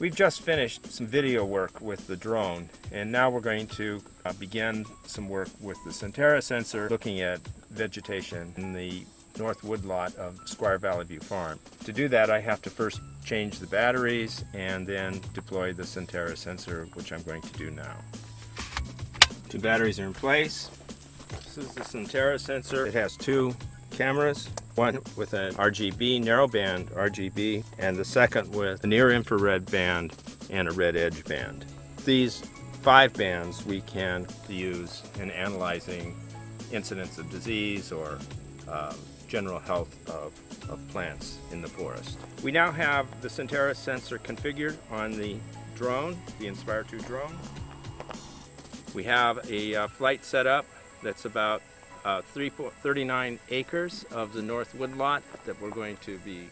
We've just finished some video work with the drone, and now we're going to begin some work with the Centera sensor looking at vegetation in the north woodlot of Squire Valley View Farm. To do that, I have to first change the batteries and then deploy the Centera sensor, which I'm going to do now. Two batteries are in place. This is the Centera sensor. It has two cameras, one with an RGB, narrowband RGB, and the second with a near-infrared band and a red edge band. These 5 bands we can use in analyzing incidence of disease or general health of plants in the forest. We now have the Centera sensor configured on the drone, the Inspire 2 drone. We have a flight set up that's about 39 acres of the north woodlot that we're going to be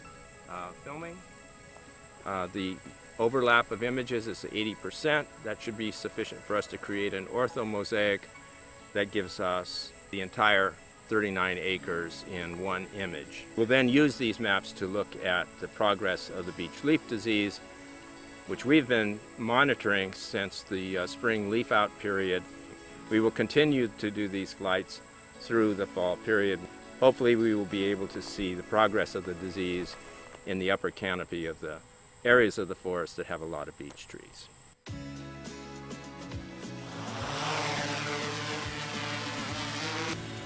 filming. The overlap of images is 80%. That should be sufficient for us to create an ortho mosaic that gives us the entire 39 acres in one image. We'll then use these maps to look at the progress of the beech leaf disease, which we've been monitoring since the spring leaf out period. We will continue to do these flights through the fall period. Hopefully we will be able to see the progress of the disease in the upper canopy of the areas of the forest that have a lot of beech trees.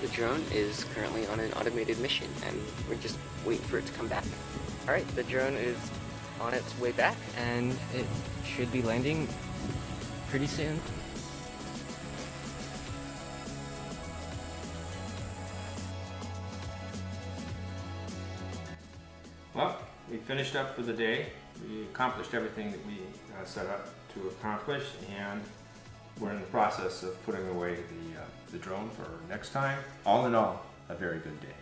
The drone is currently on an automated mission and we're just waiting for it to come back. Alright, the drone is on its way back and it should be landing pretty soon. Well, we finished up for the day. We accomplished everything that we set up to accomplish, and we're in the process of putting away the drone for next time. All in all, a very good day.